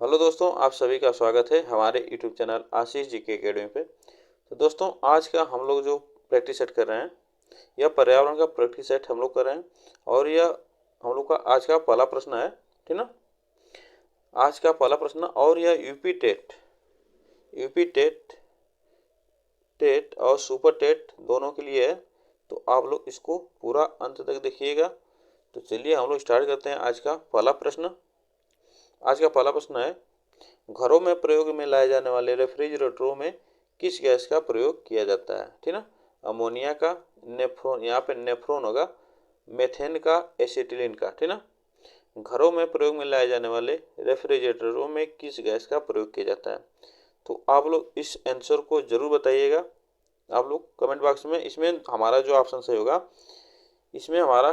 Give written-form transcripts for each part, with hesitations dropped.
Hello दोस्तों, आप सभी का स्वागत है हमारे यूट्यूब चैनल आशीष जी के एकेडमी पे। तो दोस्तों, आज का हम लोग जो प्रैक्टिस सेट कर रहे हैं, यह पर्यावरण का प्रैक्टिस सेट हम लोग कर रहे हैं। और यह हम लोग का आज का पहला प्रश्न है, ठीक ना। आज का पहला प्रश्न, और यह यूपी टेट और सुपर टेट दोनों के लिए है। तो आप लोग इसको पूरा अंत तक देखिएगा। तो चलिए हम लोग स्टार्ट करते हैं आज का पहला प्रश्न। आज का पहला प्रश्न है, घरों में प्रयोग में लाए जाने वाले रेफ्रिजरेटरों में किस गैस का प्रयोग किया जाता है, ठीक ना। अमोनिया का, नेफ्रॉन, यहाँ पे नेफ्रॉन होगा, मेथेन का, एसिटिलीन का, ठीक ना। घरों में प्रयोग में लाए जाने वाले रेफ्रिजरेटरों में किस गैस का प्रयोग किया जाता है। तो आप लोग इस आंसर को जरूर बताइएगा, आप लोग कमेंट बॉक्स में। इसमें हमारा जो ऑप्शन सही होगा, इसमें हमारा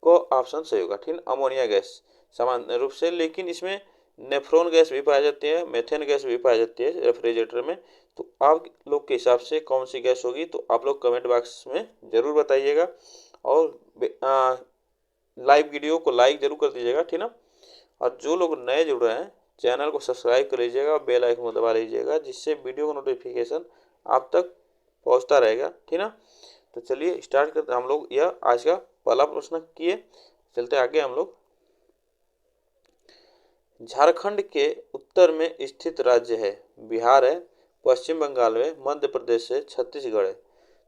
को ऑप्शन सही होगा, ठीक है। अमोनिया गैस सामान्य रूप से, लेकिन इसमें नेफ्रॉन गैस भी पाई जाती है, मेथेन गैस भी पाई जाती है रेफ्रिजरेटर में। तो आप लोग के हिसाब से कौन सी गैस होगी, तो आप लोग कमेंट बॉक्स में ज़रूर बताइएगा। और लाइव वीडियो को लाइक जरूर कर दीजिएगा, ठीक ना। और जो लोग नए जुड़ रहे हैं, चैनल को सब्सक्राइब कर लीजिएगा और बेल आइकन को दबा लीजिएगा, जिससे वीडियो का नोटिफिकेशन आप तक पहुंचता रहेगा, ठीक ना। तो चलिए स्टार्ट करते, हम लोग यह आज का पहला प्रश्न किए, चलते आगे हम लोग। झारखंड के उत्तर में स्थित राज्य है, बिहार है, पश्चिम बंगाल है, मध्य प्रदेश है, छत्तीसगढ़ है।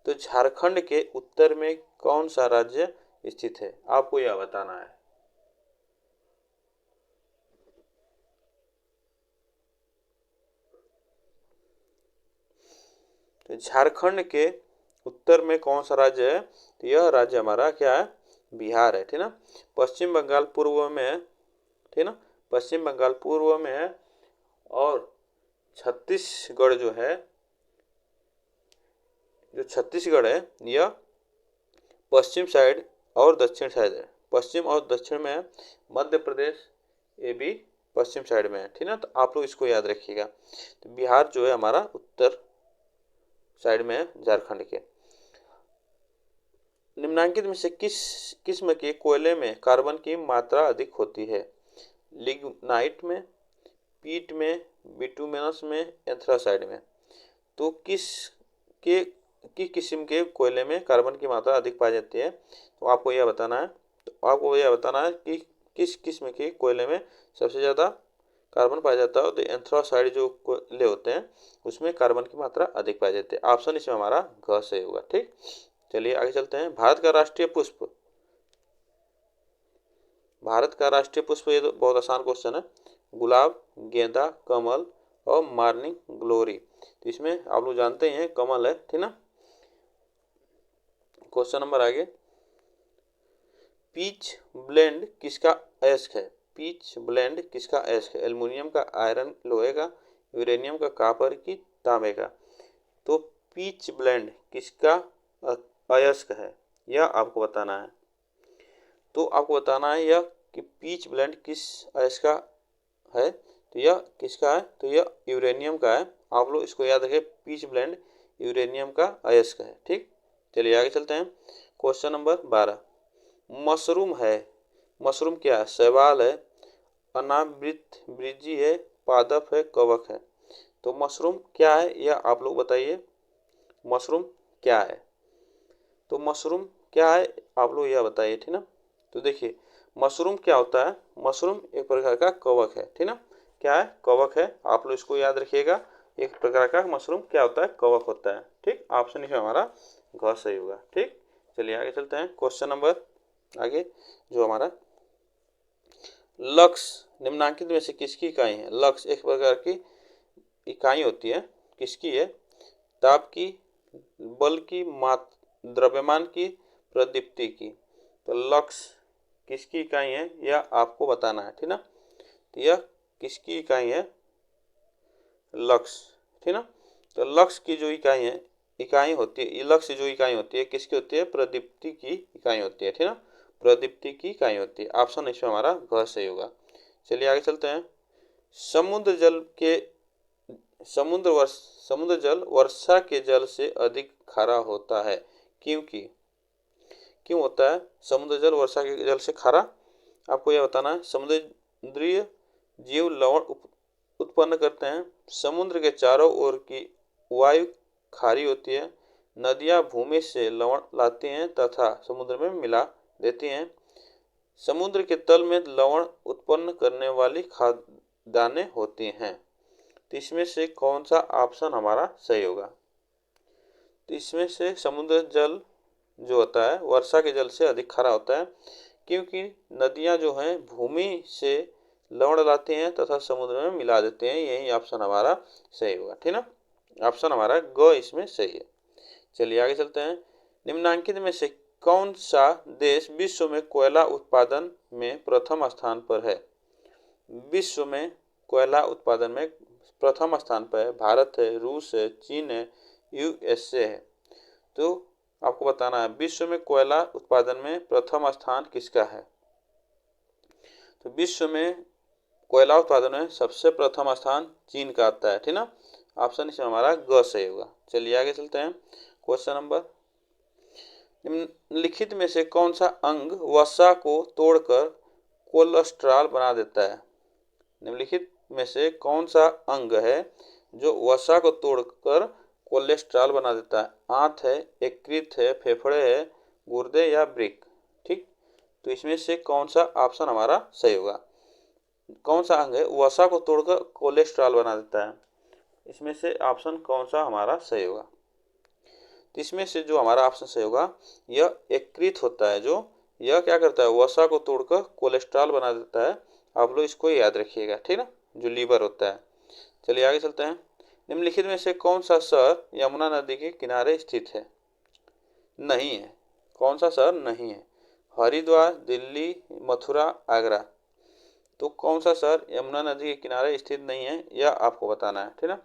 तो झारखंड के उत्तर में कौन सा राज्य स्थित है, आपको यह बताना है। तो झारखंड के उत्तर में कौन सा राज्य है, तो यह राज्य हमारा क्या है, बिहार है, ठीक ना। पश्चिम बंगाल पूर्व में है, ठीक ना। पश्चिम बंगाल पूर्व में है, और छत्तीसगढ़ जो छत्तीसगढ़ है, यह पश्चिम साइड और दक्षिण साइड है, पश्चिम और दक्षिण में है। मध्य प्रदेश ये भी पश्चिम साइड में है, ठीक ना। तो आप लोग इसको याद रखिएगा। तो बिहार जो है हमारा उत्तर साइड में है झारखंड के। निम्नलिखित में से किस किस्म के कोयले में कार्बन की मात्रा अधिक होती है। लिग्नाइट में, पीट में, बिटुमेनस में, एंथ्रासाइड में। तो के किस्म के कोयले में कार्बन की मात्रा अधिक पाई जाती है, तो आपको यह बताना है। तो आपको यह बताना है कि किस किस्म के कोयले में सबसे ज़्यादा कार्बन पाया जाता है। तो एंथ्रासाइड जो कोयले होते हैं, उसमें कार्बन की मात्रा अधिक पाई जाती है। ऑप्शन इसमें हमारा घ सही होगा, ठीक। चलिए आगे चलते हैं। भारत का राष्ट्रीय पुष्प, ये तो बहुत आसान क्वेश्चन है। गुलाब, गेंदा, कमल और मॉर्निंग ग्लोरी। तो इसमें आप लोग जानते हैं कमल है, ठीक ना। क्वेश्चन नंबर आगे। पीच ब्लेंड किसका अयस्क है। पीच ब्लेंड किसका अयस्क है। एल्युमिनियम का, आयरन, लोहे का, यूरेनियम का, कॉपर की, तांबे का। तो पीच ब्लेंड किसका अयस्क है, यह आपको बताना है। तो आपको बताना है यह कि पीच ब्लेंड किस अयस्क का है। तो यह किसका है, तो यह यूरेनियम का है। आप लोग इसको याद रखें, पीच ब्लेंड यूरेनियम का अयस्क है, ठीक। चलिए आगे चलते हैं। Question number 12। मशरूम है, मशरूम क्या है। शैवाल है, अनावृतबीजी है, पादप है, कवक है। तो मशरूम क्या है, यह आप लोग बताइए। मशरूम क्या है, तो मशरूम क्या है, आप लोग यह बताइए, ठीक ना। तो देखिए मशरूम क्या होता है, मशरूम एक प्रकार का कवक है, ठीक ना। क्या है, कवक है। आप लोग इसको याद रखिएगा, एक प्रकार का मशरूम क्या होता है, कवक होता है, ठीक। ऑप्शन इसमें हमारा घ सही होगा, ठीक। चलिए आगे चलते हैं। क्वेश्चन नंबर आगे जो हमारा, लक्स निम्नलिखित में से किसकी इकाई है। लक्स एक प्रकार की इकाई होती है, किसकी है। ताप की, बल की, द्रव्यमान की, प्रदीप्ति की। तो लक्स किसकी इकाई है, यह आपको बताना है, ठीक ना। तो यह किसकी इकाई है, लक्स, ठीक ना। तो लक्स की जो इकाई होती है, लक्स जो इकाई होती है किसकी होती है, प्रदीप्ति की इकाई होती है, ठीक ना। प्रदीप्ति की इकाई होती है। ऑप्शन इसमें हमारा घ सही होगा। चलिए आगे चलते हैं। समुद्र जल के समुद्र जल वर्षा के जल से अधिक खारा होता है, क्योंकि क्यों होता है समुद्र जल वर्षा के जल से खारा, आपको यह बताना है। समुद्रीय जीव लवण उत्पन्न करते हैं। समुद्र के चारों ओर की वायु खारी होती है। नदियां भूमि से लवण लाती हैं तथा समुद्र में मिला देती हैं। समुद्र के तल में लवण उत्पन्न करने वाली खाद्यान्नें होती हैं। तो इसमें से कौन सा ऑप्शन हमारा सही होगा? तो इसमें से समुद्र जल जो होता है वर्षा के जल से अधिक खारा होता है, क्योंकि नदियां जो हैं भूमि से लवण लाती हैं तथा समुद्र में मिला देते हैं। यही ऑप्शन हमारा सही होगा, ठीक ना। ऑप्शन हमारा ग इसमें सही है। चलिए आगे चलते हैं। निम्नलिखित में से कौन सा देश विश्व में कोयला उत्पादन में प्रथम स्थान पर है? विश्व में कोयला उत्पादन में प्रथम स्थान पर है। भारत है, रूस है, चीन है, यूएसए है। तो आपको बताना है विश्व में कोयला उत्पादन में प्रथम स्थान किसका है। तो विश्व में कोयला उत्पादन में सबसे प्रथम स्थान चीन का आता है, ठीक ना। ऑप्शन इसमें हमारा ग सही होगा। चलिए आगे चलते हैं। क्वेश्चन नंबर, निम्नलिखित में से कौन सा अंग वसा को तोड़कर कोलेस्ट्रॉल बना देता है? निम्नलिखित में से कौन सा अंग है जो वसा को तोड़कर कोलेस्ट्रॉल बना देता है? आंत है, यकृत है, फेफड़े है, गुर्दे या वृक्क, ठीक। तो इसमें से कौन सा ऑप्शन हमारा सही होगा? कौन सा अंग है वसा को तोड़कर कोलेस्ट्रॉल बना देता है? इसमें से ऑप्शन कौन सा हमारा सही होगा? तो इसमें से जो हमारा ऑप्शन सही होगा यह यकृत होता है। जो यह क्या करता है वसा को तोड़कर कोलेस्ट्रॉल बना देता है। आप लोग इसको याद रखिएगा, ठीक ना, जो लीवर होता है। चलिए आगे चलते हैं। निम्नलिखित में से कौन सा शहर यमुना नदी के किनारे स्थित है? नहीं है। कौन सा शहर नहीं है? हरिद्वार, दिल्ली, मथुरा, आगरा। तो कौन सा शहर यमुना नदी के किनारे स्थित नहीं है यह आपको बताना है, ठीक ना।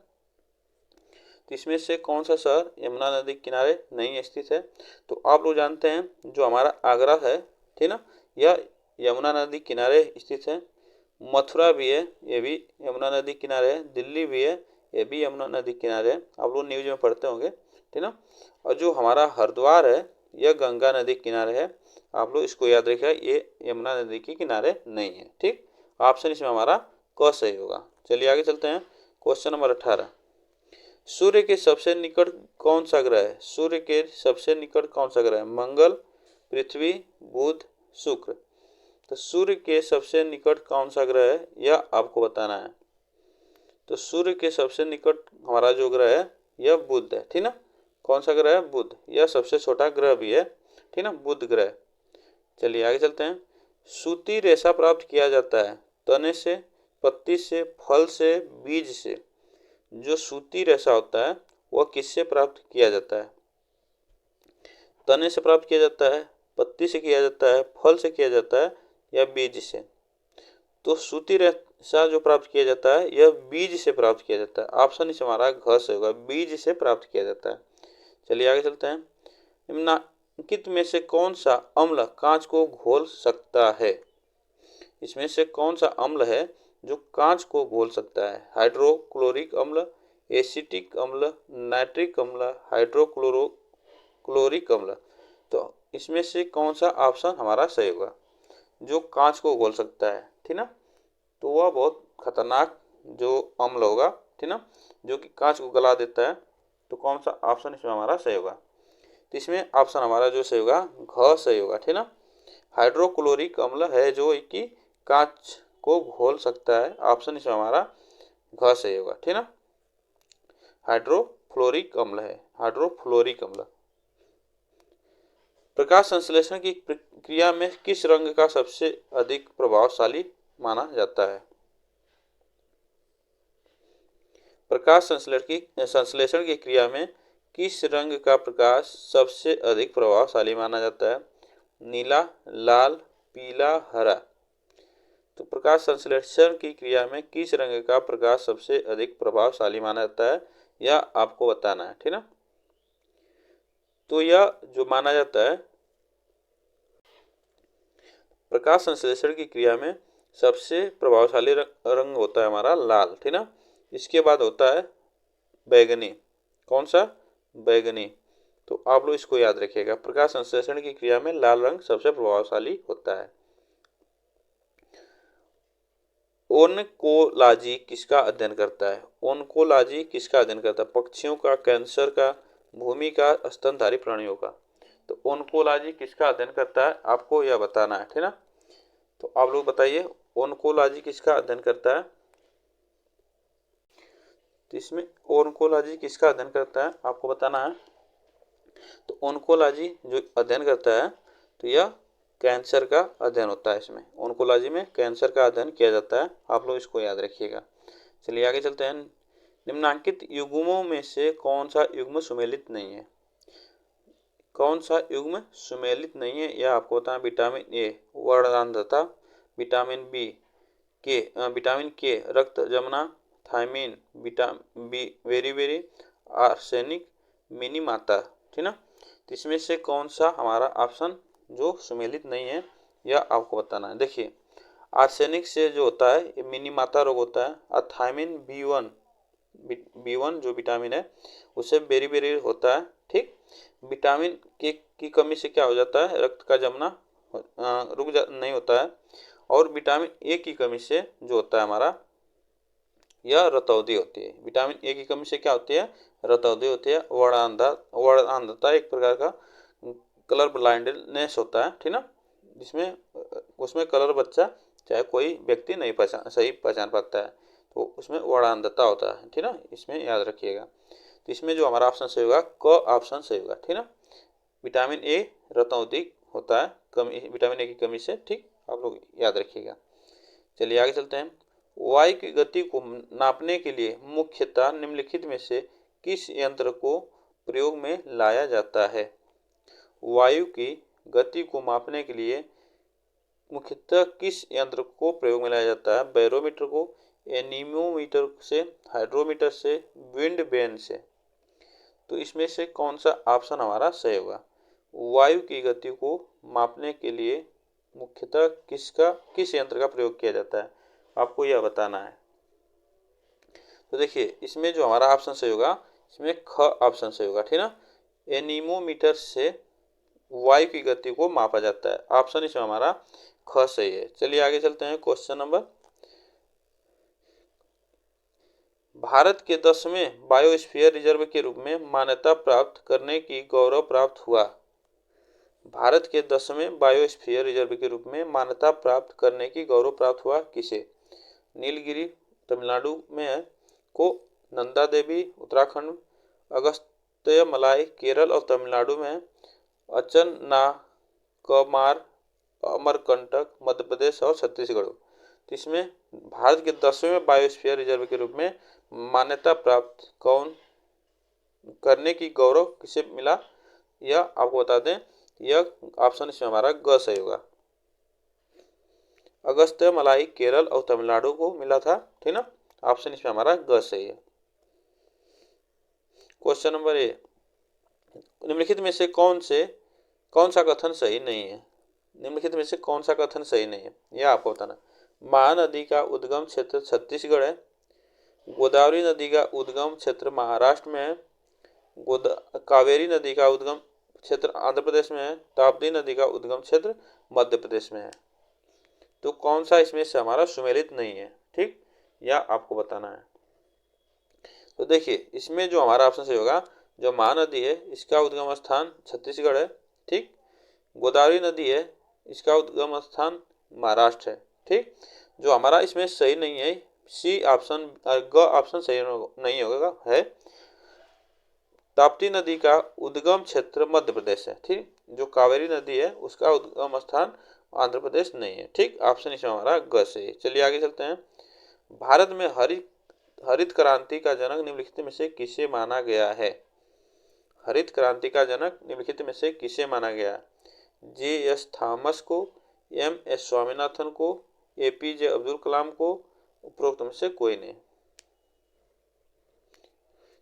तो इसमें से कौन सा शहर यमुना नदी के किनारे नहीं स्थित है? तो आप लोग जानते हैं जो हमारा आगरा है, ठीक ना, यह यमुना नदी किनारे स्थित है। मथुरा भी है, ये भी यमुना नदी किनारे है। दिल्ली भी है, ये भी यमुना नदी किनारे है। आप लोग न्यूज में पढ़ते होंगे, ठीक ना। और जो हमारा हरिद्वार है यह गंगा नदी किनारे है। आप लोग इसको याद रखिएगा, ये यमुना नदी के किनारे नहीं है, ठीक। ऑप्शन इसमें हमारा क सही होगा। चलिए आगे चलते हैं। क्वेश्चन नंबर 18, सूर्य के सबसे निकट कौन सा ग्रह है? सूर्य के सबसे निकट कौन सा ग्रह है? मंगल, पृथ्वी, बुध, शुक्र। तो सूर्य के सबसे निकट कौन सा ग्रह है यह आपको बताना है। तो सूर्य के सबसे निकट हमारा जो ग्रह है यह बुध है, ठीक ना। कौन सा ग्रह है? बुध। यह सबसे छोटा ग्रह भी है, ठीक ना, बुध ग्रह। चलिए आगे चलते हैं। सूती रेशा प्राप्त किया जाता है तने से, पत्ती से, फल से, बीज से। जो सूती रेशा होता है वह किससे प्राप्त किया जाता है? तने से प्राप्त किया जाता है, पत्ती से किया जाता है, फल से किया जाता है या बीज से? तो सूती रेशा जो प्राप्त किया जाता है यह बीज से प्राप्त किया जाता है। ऑप्शन इस हमारा घ से होगा, बीज से प्राप्त किया जाता है। चलिए आगे चलते हैं। निम्नलिखित में से कौन सा अम्ल कांच को घोल सकता है? इसमें से कौन सा अम्ल है जो कांच को घोल सकता है? हाइड्रोक्लोरिक अम्ल, एसिटिक अम्ल, नाइट्रिक अम्ल, हाइड्रोक्लोरिक अम्ल। तो इसमें से कौन सा ऑप्शन हमारा सही होगा? जो कांच को घोल सकता है, ठीक ना, तो वह बहुत खतरनाक जो अम्ल होगा, ठीक ना, जो कि कांच को गला देता है। तो कौन सा ऑप्शन इसमें हमारा सही होगा? तो इसमें ऑप्शन हमारा जो सही होगा घ सही होगा, ठीक ना। हाइड्रोक्लोरिक अम्ल है जो कि कांच को घोल सकता है। ऑप्शन इसमें हमारा घ सही होगा, ठीक ना। हाइड्रोफ्लोरिक अम्ल है, हाइड्रोफ्लोरिक अम्ल। प्रकाश संश्लेषण की प्रक्रिया में किस रंग का सबसे अधिक प्रभावशाली माना जाता है? प्रकाश संश्लेषण की क्रिया में किस रंग का प्रकाश सबसे अधिक प्रभावशाली माना जाता है? नीला, लाल, पीला, हरा। तो प्रकाश संश्लेषण की क्रिया में किस रंग का प्रकाश सबसे अधिक प्रभावशाली माना जाता है यह आपको बताना है, ठीक ना। तो यह जो माना जाता है प्रकाश संश्लेषण की क्रिया में सबसे प्रभावशाली रंग होता है हमारा लाल, ठीक ना। इसके बाद होता है बैगनी। कौन सा? बैगनी। तो आप लोग इसको याद रखिएगा, प्रकाश संश्लेषण की क्रिया में लाल रंग सबसे प्रभावशाली होता है। ओनकोलॉजी किसका अध्ययन करता है? ओनकोलॉजी किसका अध्ययन करता है? पक्षियों का, कैंसर का, भूमि का, स्तनधारी प्राणियों का। तो ओनकोलॉजी किसका अध्ययन करता है आपको यह बताना है, ठीक ना। तो आप लोग बताइए ओनकोलॉजी किसका अध्ययन करता है? तो इसमें ओनकोलॉजी किसका अध्ययन करता है आपको बताना है। तो ओनकोलॉजी जो अध्ययन करता है तो यह कैंसर का अध्ययन होता है। इसमें ओनकोलॉजी में कैंसर का अध्ययन किया जाता है, आप लोग इसको याद रखिएगा। चलिए आगे चलते हैं। निम्नांकित युग्मों में से कौन सा युग्म सुमेलित नहीं है? कौन सा युग्म सुमेलित नहीं है यह आपको बताना। विटामिन ए वर्णनांधता, विटामिन विटामिन के रक्त जमना, थायमिन, विटामिन बी वेरी वेरी, आर्सेनिक, मिनीमाता, ठीक ना। तो इसमें से कौन सा हमारा ऑप्शन जो सुमेलित नहीं है यह आपको बताना है। देखिए आर्सेनिक से जो होता है ये मिनीमाता रोग होता है, और थायमिन बी वन जो विटामिन है उससे बेरी बेरी होता है, ठीक। विटामिन के की कमी से क्या हो जाता है? रक्त का जमना नहीं होता है। और विटामिन ए की कमी से जो होता है हमारा यह रतौंधी होती है। विटामिन ए की कमी से क्या होती है? रतौंधी होती है। वर्णअंधता एक प्रकार का कलर ब्लाइंडनेस होता है, ठीक ना, जिसमें उसमें कलर बच्चा चाहे कोई व्यक्ति नहीं सही पहचान पाता है, तो उसमें वर्णअंधता होता है, ठीक ना। इसमें याद रखिएगा। तो इसमें जो हमारा ऑप्शन सही होगा क ऑप्शन सही होगा, ठीक ना। विटामिन ए रतौंधी होता है कमी, विटामिन ए की कमी से, ठीक, आप लोग याद रखिएगा। चलिए आगे चलते हैं। वायु की गति को नापने के लिए मुख्यतः निम्नलिखित में से किस यंत्र को प्रयोग में लाया जाता है? वायु की गति को मापने के लिए मुख्यतः किस यंत्र को प्रयोग में लाया जाता है? बैरोमीटर को, एनीमोमीटर से, हाइड्रोमीटर से, विंड वेन से। तो इसमें से कौन सा ऑप्शन हमारा सही होगा? वायु की गति को मापने के लिए मुख्यतः किस यंत्र का प्रयोग किया जाता है आपको यह बताना है। तो देखिए इसमें जो हमारा ऑप्शन सही होगा इसमें ख ऑप्शन सही होगा, ठीक ना। एनीमोमीटर से वायु की गति को मापा जाता है, ऑप्शन इसमें हमारा ख सही है। चलिए आगे चलते हैं। क्वेश्चन नंबर, भारत के 10वें बायोस्फीयर रिजर्व के रूप में मान्यता प्राप्त करने की गौरव प्राप्त हुआ। भारत के 10वें बायोस्फीयर रिजर्व के रूप में मान्यता प्राप्त करने की गौरव प्राप्त हुआ किसे? नीलगिरी तमिलनाडु में है, को नंदा देवी उत्तराखंड, अगस्त्यमलाई केरल और तमिलनाडु में है, अचनाकमार अमरकंटक मध्य प्रदेश और छत्तीसगढ़। तो इसमें भारत के 10वें बायोस्फीयर रिजर्व के रूप में मान्यता प्राप्त कौन करने की गौरव किसे मिला यह आपको बता दें। यह ऑप्शन इसमें हमारा ग सही होगा। अगस्त्यमलाई केरल और तमिलनाडु को मिला था, ठीक ना। ऑप्शन इसमें हमारा ग सही है। क्वेश्चन नंबर ए, निम्नलिखित में से कौन सा कथन सही नहीं है? निम्नलिखित में से कौन सा कथन सही नहीं है यह आपको बताना। महानदी का उद्गम क्षेत्र छत्तीसगढ़ है, गोदावरी नदी का उद्गम क्षेत्र महाराष्ट्र में है, कावेरी नदी का उद्गम क्षेत्र आंध्र प्रदेश में है, ताप्ती नदी का उद्गम क्षेत्र मध्य प्रदेश में है। तो कौन सा इसमें से हमारा सुमेलित नहीं है, ठीक, यह आपको बताना है। तो देखिए इसमें जो हमारा ऑप्शन सही होगा, जो महानदी है इसका उद्गम स्थान छत्तीसगढ़ है, ठीक। गोदावरी नदी है इसका उद्गम स्थान महाराष्ट्र है, ठीक। जो हमारा इसमें सही नहीं है सी ऑप्शन, ग ऑप्शन सही नहीं होगा, है ताप्ती नदी का उद्गम क्षेत्र मध्य प्रदेश है, ठीक। जो कावेरी नदी है उसका उद्गम स्थान आंध्र प्रदेश नहीं है, ठीक। ऑप्शन इसमें हमारा ग सही है। चलिए आगे चलते हैं। भारत में हरित क्रांति का जनक निम्नलिखित में से किसे माना गया है? हरित क्रांति का जनक निम्नलिखित में से किसे माना गया? जे.एस. थॉमस को, एम.एस. स्वामीनाथन को, ए.पी.जे. अब्दुल कलाम को, उपरोक्त में से कोई नहीं।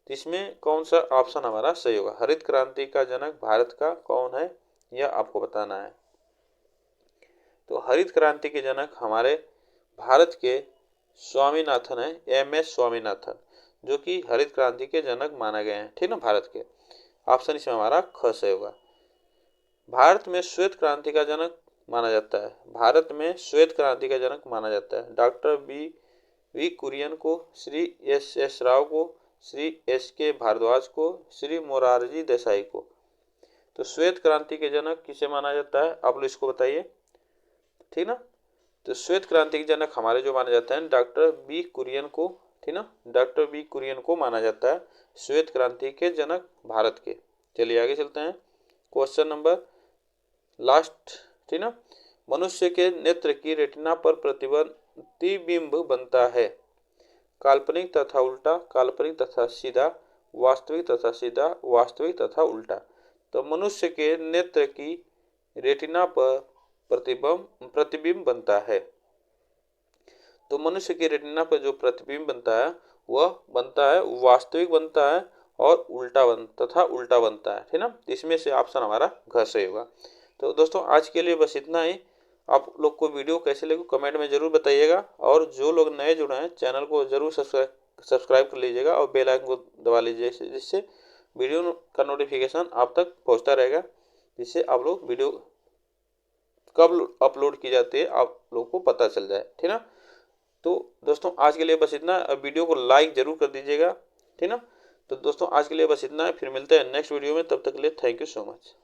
तो इसमें कौन सा ऑप्शन हमारा सही होगा? हरित क्रांति का जनक भारत का कौन है यह आपको बताना है। तो हरित क्रांति के जनक हमारे भारत के स्वामीनाथन है, एम.एस. स्वामीनाथन, जो कि हरित क्रांति के जनक माना गए हैं, ठीक ना, भारत के। ऑप्शन इसमें हमारा ख सही होगा। भारत में श्वेत क्रांति का जनक माना जाता है? भारत में श्वेत क्रांति का जनक माना जाता है? डॉक्टर वी कुरियन को, श्री एस राव को, श्री के भारद्वाज को, श्री मोरारजी देसाई को। तो श्वेत क्रांति के जनक किसे माना जाता है? आप लोग इसको बताइए, ठीक ना। तो श्वेत क्रांति के जनक हमारे जो माने जाते हैं डॉक्टर बी कुरियन को, ठीक ना, डॉक्टर बी कुरियन को माना जाता है श्वेत क्रांति के जनक भारत के। चलिए आगे चलते हैं। क्वेश्चन नंबर लास्ट, ठीक ना। मनुष्य के नेत्र की रेटिना पर प्रतिबिंब बनता है? काल्पनिक तथा उल्टा, काल्पनिक तथा सीधा, वास्तविक तथा सीधा, वास्तविक तथा उल्टा। तो मनुष्य के नेत्र की रेटिना पर प्रतिबिंब बनता है। तो मनुष्य की रेटिना पर जो प्रतिबिंब बनता है वह बनता है वास्तविक बनता है और तथा उल्टा बनता है, ठीक ना। इसमें से ऑप्शन हमारा घ सही होगा। तो दोस्तों आज के लिए बस इतना ही। आप लोग को वीडियो कैसे लगे कमेंट में जरूर बताइएगा, और जो लोग नए जुड़े हैं चैनल को जरूर सब्सक्राइब कर लीजिएगा और बेल आइकन को दबा लीजिए, जिससे वीडियो का नोटिफिकेशन आप तक पहुंचता रहेगा, जिससे आप लोग वीडियो कब अपलोड की जाती है आप लोग को पता चल जाए, ठीक ना। तो दोस्तों आज के लिए बस इतना। वीडियो को लाइक जरूर कर दीजिएगा, ठीक ना। तो दोस्तों आज के लिए बस इतना है, फिर मिलते हैं नेक्स्ट वीडियो में, तब तक के लिए थैंक यू सो मच।